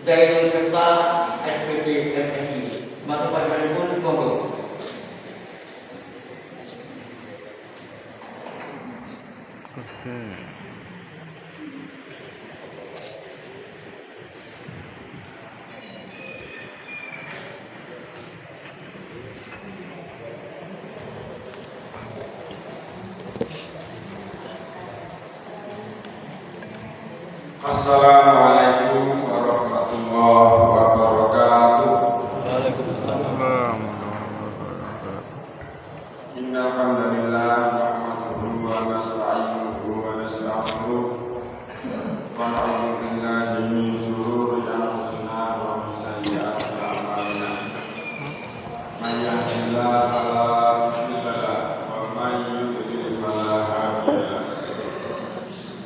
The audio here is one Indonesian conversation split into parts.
Zainul Serta SPD MSI. Maka panjenenganipun monggo. Assalamualaikum warahmatullahi wabarakatuh. Waalaikumsalam. Innal hamdalillah nahmaduhu wa nasta'inuhu wa nastaghfiruh wa na'udzu billahi min shururi anfusina wa min sayyi'ati a'malina. Man yahdihillahu fala mudilla lahu wa man yudlil fala hadiya lahu.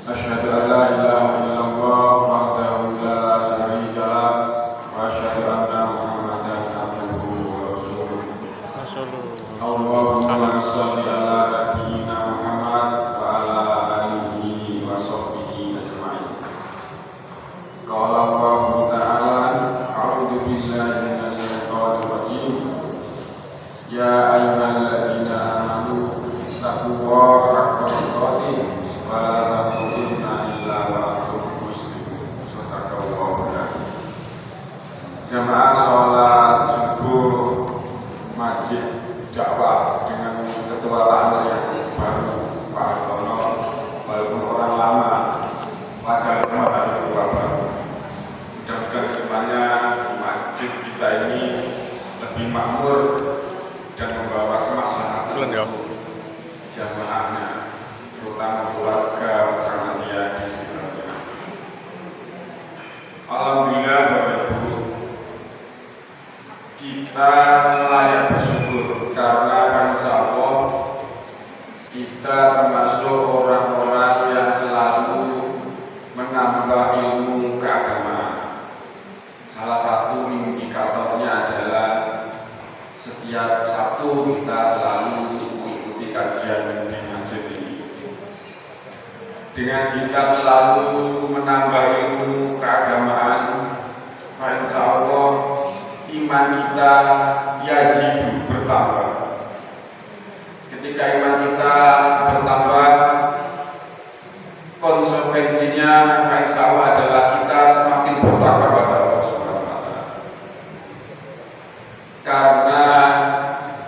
Asyhadu an la ilaha illallah wahdahu la syarika lahu wa asyhadu anna Muhammadan abduhu wa rasuluh. Allahumma shalli ala nabiyyina Muhammad wa ala alihi wa sahbihi ajma'in. Qala Allah ta'ala, a'udzu billahi minasy syaithanir rajim. Ya ayyuhalladzina amanu ittaqullaha haqqa tuqatih wa la tamutunna illa wa antum muslimun. Shadaqallahu al-azim. Jamaah sholat subuh masjid dakwah dengan ketua takmir yang baru Pak Hartono, walaupun orang lama, wajah lama dari ketua baru. Mudah-mudahan kedepannya masjid kita ini lebih makmur dan membawa kemaslahatan jamaahnya, terutama keluarga Muhammadiyah di sekitarnya. Alhamdulillah Bapak Ibu, kita layak bersyukur karena insya Allah kita termasuk orang-orang yang selalu menambah ilmu keagamaan. Salah satu indikatornya adalah setiap Sabtu kita selalu mengikuti kajian di masjid ini. Dengan kita selalu menambah ilmu keagamaan, insya Allah iman kita yazidu, bertambah. Ketika iman kita bertambah, konsekuensinya insya Allah adalah kita semakin bertakwa kepada Allah Subhanahu wa Ta'ala. Karena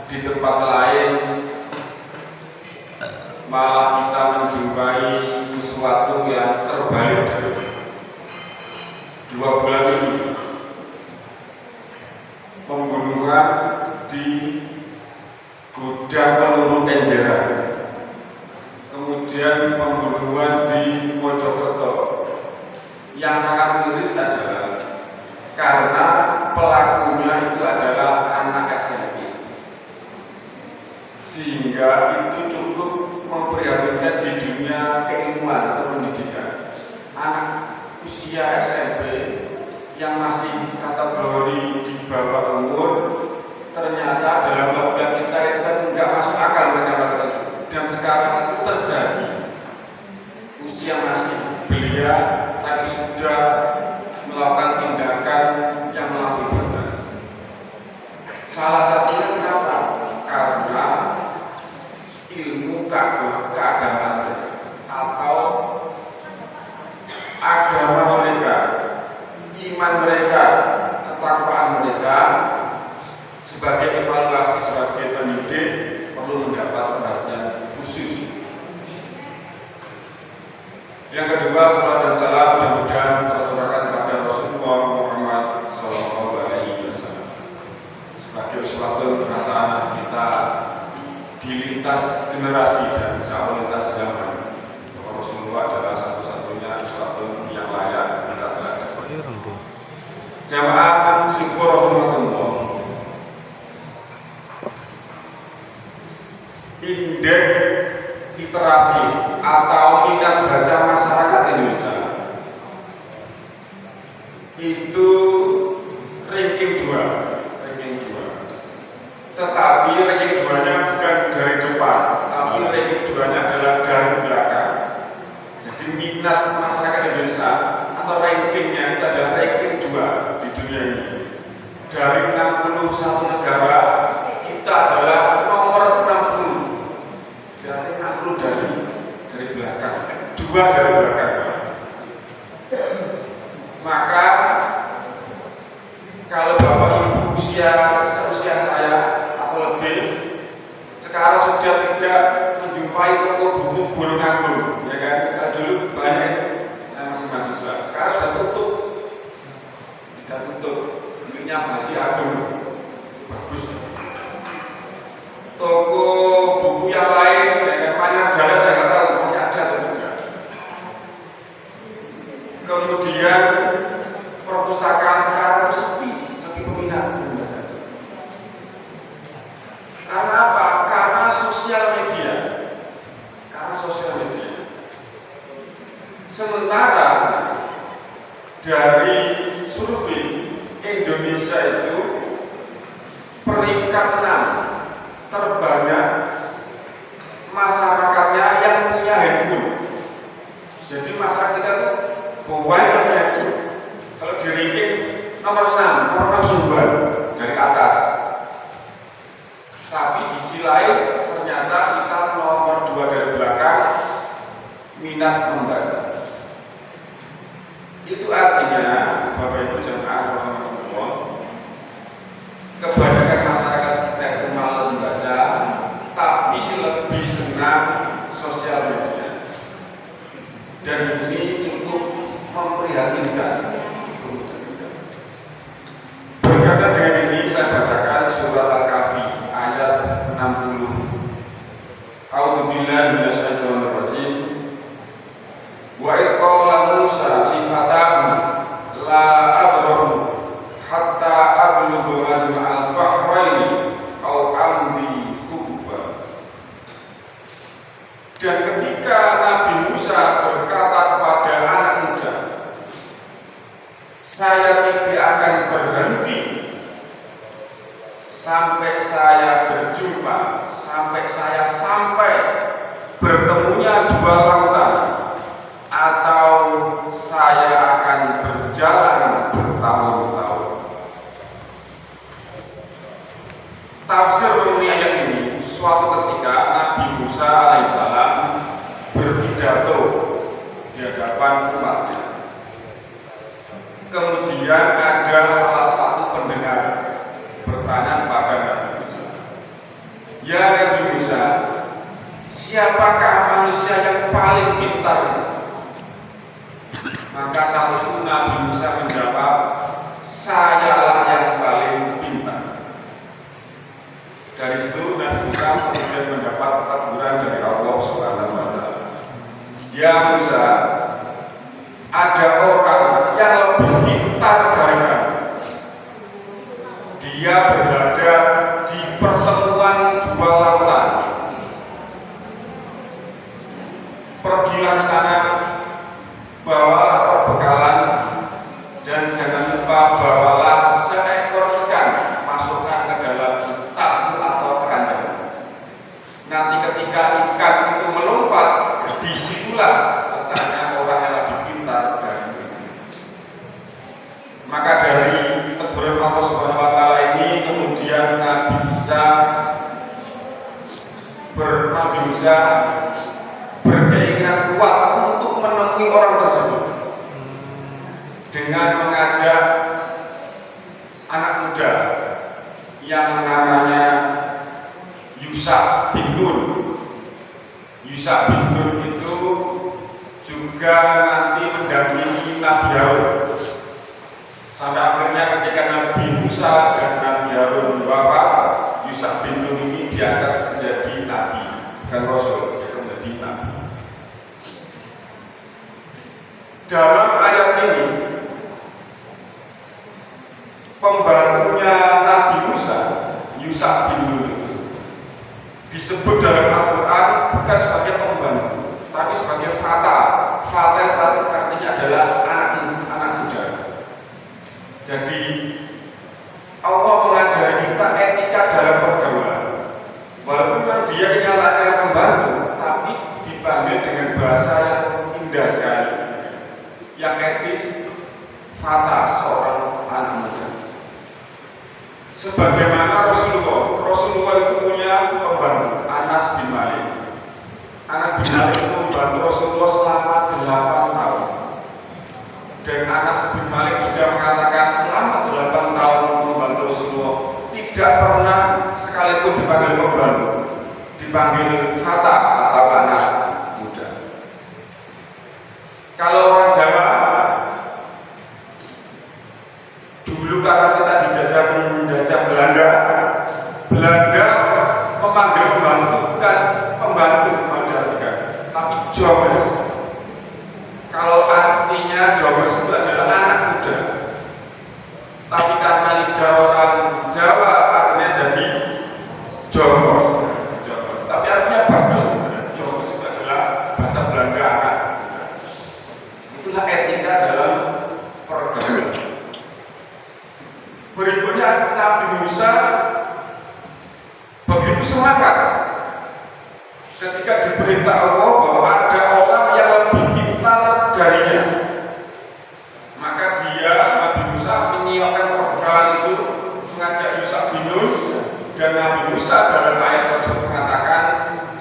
di tempat lain malah kita menjumpai sesuatu yang terbalik dari 2 bulan ini. Pembunuhan di gudang peluru Kenjeran, kemudian pembunuhan di Mojokerto. Yang sangat miris adalah karena pelakunya itu adalah anak SMP, sehingga itu cukup memprihatinkan di dunia keilmuan atau pendidikan. Anak usia SMP yang masih kategori di bawah umur, ternyata dalam logika kita itu kan nggak masuk akal mereka melakukan itu. Dan sekarang itu terjadi, usia masih belia tapi sudah melakukan tindakan yang melampaui batas. Salah satunya kenapa? Karena ilmu keagamaan atau agama mereka, iman mereka, ketakwaan mereka sebagai evaluasi sebagai pendidik perlu mendapat perhatian khusus. Yang kedua, salam dan salam mudah-mudahan tercurahkan kepada Rasulullah Muhammad SAW sebagai uswatun hasanah kita di lintas generasi dan lintas zaman. Rasulullah adalah satu-satunya uswatun yang layak kita teladan. Jamaah syukur rahmatullah. Indeks literasi atau minat baca masyarakat Indonesia itu ranking 2. Tetapi ranking 2-nya bukan dari depan, tapi ranking 2-nya adalah dari belakang. Jadi minat masyarakat Indonesia atau rankingnya itu adalah ranking 2. dari 61 negara, kita adalah nomor 60. Berarti 60 dari belakang, 2 dari belakang. Maka kalau Bapak Ibu seusia saya atau lebih, sekarang sudah tidak menjumpai toko buku burung anggur, ya kan? Kalau dulu banyak itu, saya masih mahasiswa. Sekarang sudah tutup, tidak tutup. Dulunya Haji Agung, bagus. Toko buku yang lain, ya kan? Manyar Jaya saya nggak tahu masih ada atau tidak. Kemudian perpustakaan sekarang sepi peminat membaca. Karena apa? Karena sosial media. Sementara dari survei Indonesia itu peringkat 6 terbanyak masyarakatnya yang punya handphone. Jadi masyarakat kita itu banyak handphone. Kalau di ranking nomor 6 sumber dari atas. Tapi di sisi lain ternyata kita nomor 2 dari belakang minat membaca. Itu artinya Bapak Ibu jemaah rahimahullah, kebanyakan masyarakat kita itu malas membaca, tapi lebih senang sosial media. Dan ini cukup memprihatinkan. Berkaitan dengan ini saya bacakan surat Al-Kahfi ayat 60. A'udzubillahi minasyaitonirrajim. Wa idh qala Musa li fatahu la abrahu hatta ablugha majma'al bahraini aw amdi hubba. Dan ketika Nabi Musa berkata kepada anak muda, saya tidak akan berhenti sampai saya berjumpa, sampai bertemunya 2 lautan, atau saya akan berjalan bertahun-tahun. Tafsir mengenai ayat ini, suatu ketika Nabi Musa alaihissalam berpidato di hadapan umatnya. Kemudian ada salah satu pendengar bertanya kepada Nabi Musa, "Ya Nabi Musa, siapakah manusia yang paling pintar itu?" Maka saat itu Nabi Musa menjawab, "Sayalah yang paling pintar." Dari situ Nabi Musa kemudian mendapat teguran dari Allah Subhanahu wa Ta'ala. "Ya Musa, ada orang yang lebih pintar dari kamu. Dia berada di pertemuan 2 lautan. Pergilah sana, bawalah perbekalan, dan jangan lupa bawalah seekor ikan, masukkan ke dalam tasmu atau keranjang. Nanti ketika ikan itu melompat, disitulah letaknya orang yang lebih pintar dari itu." Maka dari teguran Allah Subhanahu wa Ta'ala ini kemudian Nabi Musa berkeinginan kuat untuk menemui orang tersebut dengan mengajak anak muda yang namanya Yusha bin Nun. Yusha bin Nun itu juga nanti mendampingi Nabi Harun. Sampai akhirnya ketika Nabi Musa dan Nabi Harun wafat, Yusha bin Nun ini diangkat menjadi Nabi dan Rasul, dia menjadi Nabi. Dalam ayat ini, pembantunya Nabi Musa, Yusha bin Nun, disebut dalam Al-Quran bukan sebagai pembantu, tapi sebagai fata. Fata itu artinya adalah anak muda. Jadi Allah mengajari kita etika dalam pergaulan. Walaupun dia nyatanya pembantu, tapi dipanggil dengan bahasa yang indah sekali, yang etis, fata, seorang anak muda. sebagaimana Rasulullah itu punya pembantu Anas bin Malik. Anas bin Malik itu membantu Rasulullah selama 8 tahun. Dan Anas bin Malik juga mengatakan selama 8 tahun membantu Rasulullah tidak pernah sekalipun dipanggil pembantu, dipanggil fata atau anak muda. Kalau orang Jawa dulu karena kita menjajah Belanda memanggil pembantu bukan pembantu kalau diartikan, tapi jobes. Kalau artinya jobes itu adalah anak muda, tapi karena lidah orang Jawa akhirnya jadi jobes. Tapi artinya bagus. Jobes itu adalah bahasa Belanda anak muda. Itulah etika dalam pergaulan. Berikutnya Nabi Musa begitu semangat ketika diperintah Allah bahwa ada orang yang lebih pintar darinya. Maka Nabi Musa menyiapkan perbekalan itu, mengajak Yusha bin Nun, dan Nabi Musa dalam ayat tersebut mengatakan,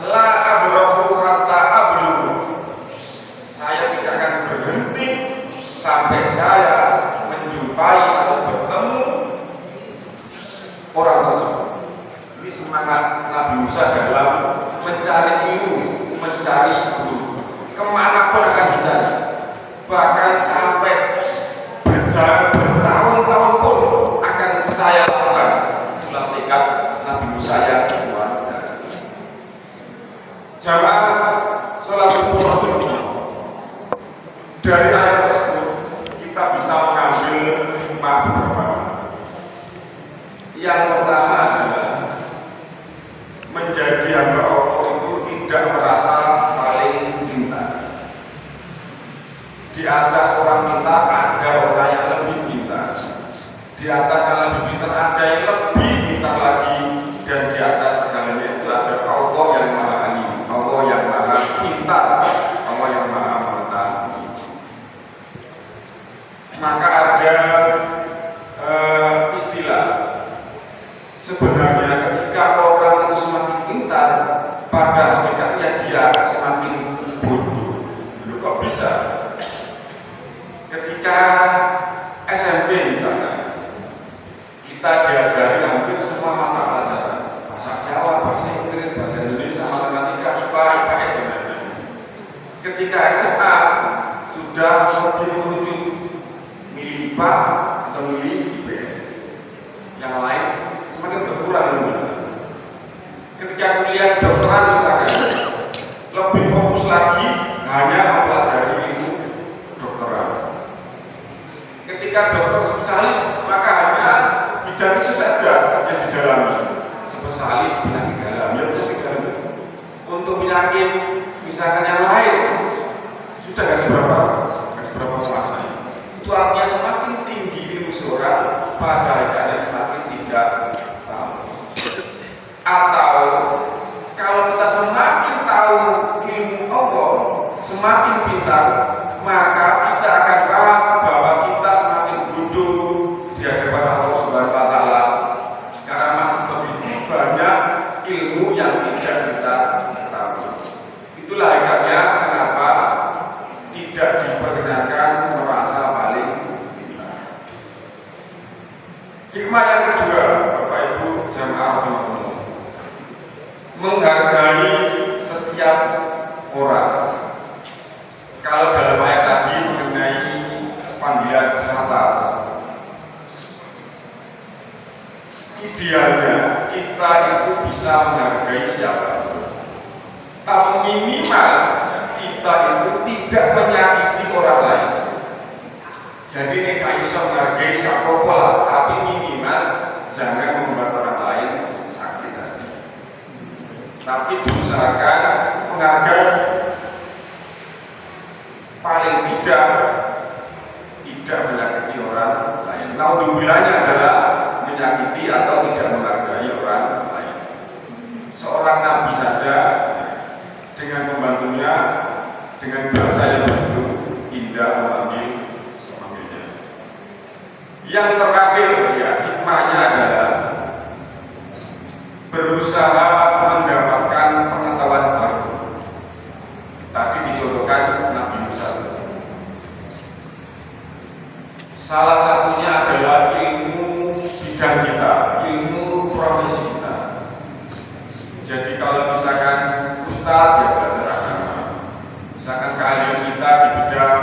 La abrahu hatta ablughu. Saya tidak akan berhenti sampai saya menjumpai atau bertemu orang tersebut. Ini semangat Nabi Musa dalam mencari ilmu, mencari guru. Kemanapun akan dicari. Bahkan sampai berjalan bertahun-tahun pun akan saya lakukan. Itulah tekad Nabi Musa yang luar biasa. Jamaah salat subuh, dari ayat tersebut kita bisa mengambil hikmah beberapa. Yang pertama adalah menjadi hamba Allah itu tidak merasa paling pintar. Di atas orang pintar ada orang yang lebih pintar. Di atas yang lebih pintar ada yang lebih pintar lagi, dan di atas segalanya itu ada Allah yang maha alim, Allah yang maha pintar, Allah yang maha mengetahui. Maka ada istilah, sebenarnya ketika orang itu semakin pintar, pada hakikatnya dia semakin bodoh. Lalu kok bisa? Ketika SMP misalnya, kita diajari hampir semua mata pelajaran, bahasa Jawa, bahasa Inggris, bahasa Indonesia, matematika, IPA, IPS, dan lain-lain. Ketika SMA sudah lebih merujuk milih IPA atau milih IPS, yang lain semakin berkurang. Ketika kuliah dokteran misalkan, lebih fokus lagi hanya mempelajari ilmu kedokteran. Ketika dokter spesialis, maka hanya bidang itu saja yang didalami. Spesialis penyakit dalam, ya penyakit dalam. Untuk penyakit misalkan yang lain sudah nggak seberapa menguasai. Itu artinya semakin tinggi ilmu seorang, pada akhirnya semakin tidak tahu. Atau kalau kita semakin tahu ilmu Allah, semakin pintar, maka kita akan paham bahwa kita semakin bodoh di hadapan Allah Subhanahu wa Ta'ala, karena masih begitu banyak ilmu yang tidak kita ketahui. Itulah akhirnya kenapa tidak diperkenankan merasa paling pintar. Hikmah yang kedua, Bapak Ibu jamaah rahimahullah, menghargai setiap orang. Kalau dalam ayat tadi mengenai panggilan fata, idealnya kita itu bisa menghargai siapa, tapi minimal kita itu tidak menyakiti orang lain. Jadi ini bisa menghargai siapa pola, tapi minimal jangan membuat orang lain sakit hati. Tapi diusahakan menghargai, paling tidak menyakiti orang lain. Naudzubillah adalah menyakiti atau tidak menghargai orang lain. Seorang nabi saja dengan pembantunya dengan bahasa yang begitu indah memanggilnya. Yang terakhir ya hikmahnya adalah berusaha mendapatkan pengetahuan baru. Tadi dicontohkan Nabi Musa. Salah satunya adalah ilmu bidang kita, ilmu profesi kita. Jadi kalau misalkan ustadz ya belajar agama, misalkan keahlian kita di bidang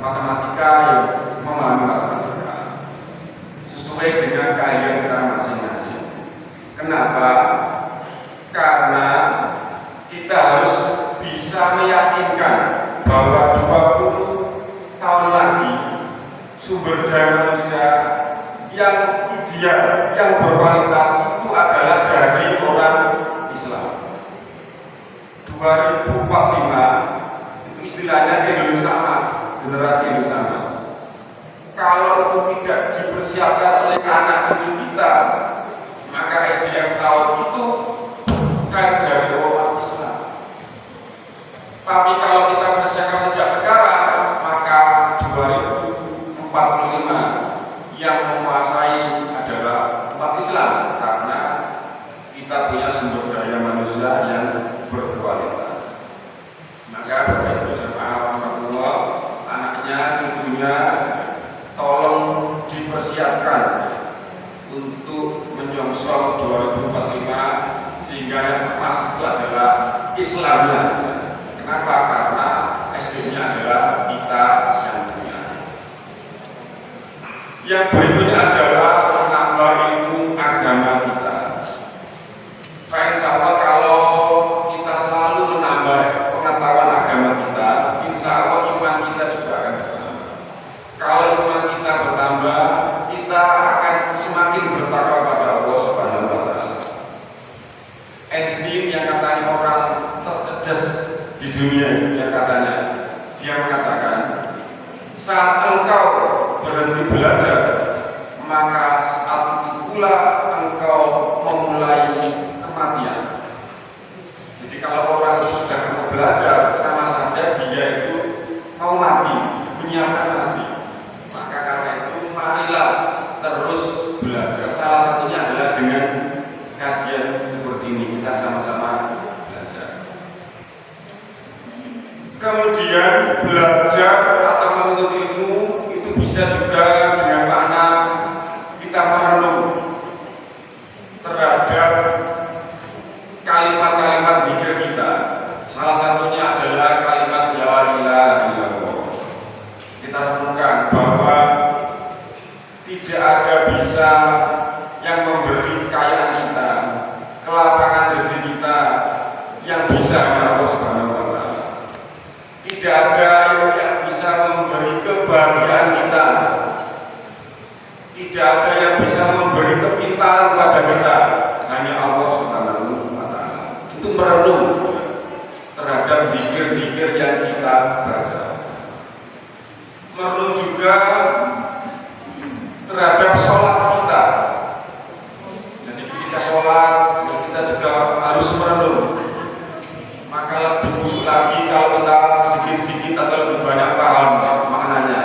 matematika ya memahami matematika sesuai dengan keahlian kita masing-masing. Kenapa? Karena kita harus bisa meyakinkan bahwa 20 tahun lagi sumber daya manusia yang ideal, yang berkualitas itu adalah dari orang Islam. 2045 itu istilahnya Indonesia Emas, generasi Indonesia Emas. Kalau itu tidak dipersiapkan oleh anak cucu kita, maka SDM tahun itu bukan dari orang Islam. Tapi kalau kita persiapkan sejak sekarang, maka 2045 yang menguasai adalah umat Islam, karena kita punya sumber daya manusia yang berkualitas. Maka Bapak Ibu jemaah rahmatullah, anaknya, cucunya tolong dipersiapkan untuk menyongsong 2045 sehingga yang emas itu adalah Islamnya. Kenapa? Karena SDM-nya adalah kita yang punya. Yang berikutnya adalah menambah ilmu agama kita. Insya Allah kalau kita selalu menambah pengetahuan agama kita, insya Allah iman kita juga akan bertambah. Kalau iman kita bertambah, kita akan semakin bertakwa pada Allah Subhanahu wa Ta'ala. Einstein yang katanya orang tercerdas di dunia, yang katanya dia mengatakan, saat engkau berhenti belajar, maka saat itu pula engkau memulai kematian. Jadi kalau orang sudah mau belajar, sama saja dia itu mau mati, menyiapkan mati. Maka karena itu marilah terus belajar. Salah satunya adalah dengan kajian seperti ini, kita sama-sama belajar. Kemudian belajar atau menuntut ilmu itu bisa juga dengan makna kita merenung terhadap kalimat-kalimat zikir kita. Salah satunya adalah kalimat la ilaha illallah. Kita renungkan bahwa tidak ada bisa yang memberi kekayaan kita, kelapangan rezeki kita yang bisa Allah Subhanahu wa Ta'ala. Tidak ada yang bisa memberi kebahagiaan kita. Tidak ada yang bisa memberi kepintaran pada kita, hanya Allah Subhanahu wa Ta'ala. Itu merenung terhadap zikir-zikir yang kita baca. Merenung juga terhadap sholat kita. Jadi ketika sholat, ya kita juga harus merenung. Maka lebih khusus lagi kalau kita sedikit-sedikit atau lebih banyak paham maknanya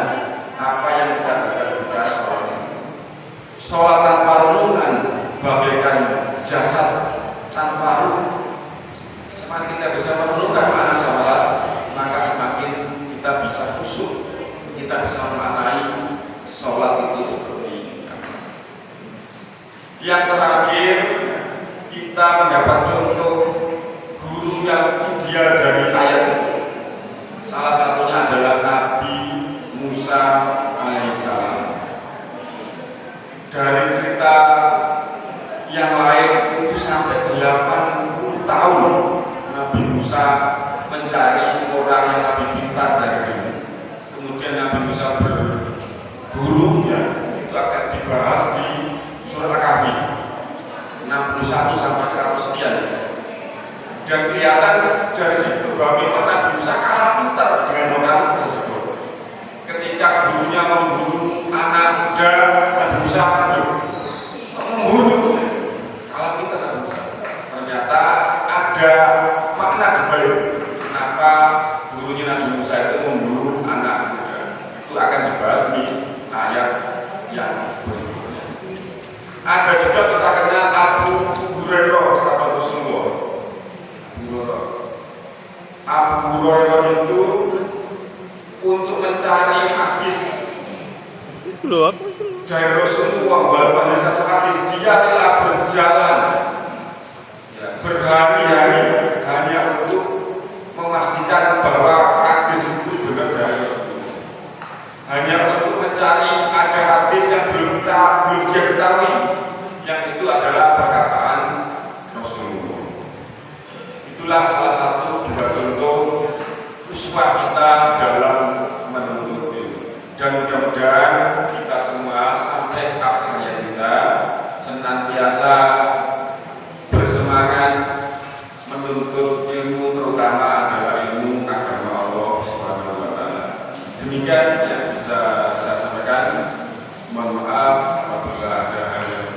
apa yang kita baca ketika sholat. Sholat tanpa renungan bagaikan jasad tanpa ruh. Semakin kita bisa merenungkan makna sholat, maka semakin kita bisa khusyuk, kita bisa memaknai sholat itu seperti apa. Yang terakhir, kita mendapat contoh guru yang ideal dari ayat itu. Salah satunya adalah Nabi Musa alaihissalam. Dari cerita yang lain itu sampai 80 tahun Nabi Musa mencari orang yang lebih pintar dari dia. Kemudian Nabi Musa berguru, ya, itu akan dibahas di surah Al-Kahfi 61 sampai 100 sekian. Dan kelihatan dari situ bahwa memang Nabi Musa kalah pintar dengan orang tersebut. Ketika gurunya membunuh anak muda, Nabi Musa membunuh. Kalah pintar Nabi Musa. Ternyata ada makna di balik kenapa gurunya Nabi Musa itu membunuh anak muda. Itu akan dibahas di ayat yang berikutnya. Ada juga kita kenal Abu Hurairah sahabat Rasulullah. Abu Hurairah itu untuk mencari hadis dari Rasulullah, walaupun hanya satu hadis, dia telah berjalan berhari-hari hanya untuk memastikan bahwa hadis itu benar dari Rasulullah. Hanya untuk mencari ada hadis yang belum dia ketahui, yang itu adalah perkataan Rasulullah. Itulah salah satu dua contoh uswah kita dalam menuntut ilmu. Dan mudah-mudahan kita semua sampai akhirnya kita senantiasa bersemangat menuntut ilmu, terutama adalah ilmu agama Allah Subhanahu wa taala. Demikian yang bisa saya sampaikan. Mohon maaf apabila ada hal yang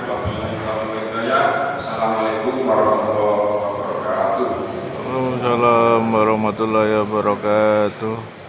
kurang berkenan. Assalamualaikum warahmatullahi wabarakatuh. Waalaikumsalam warahmatullahi wabarakatuh.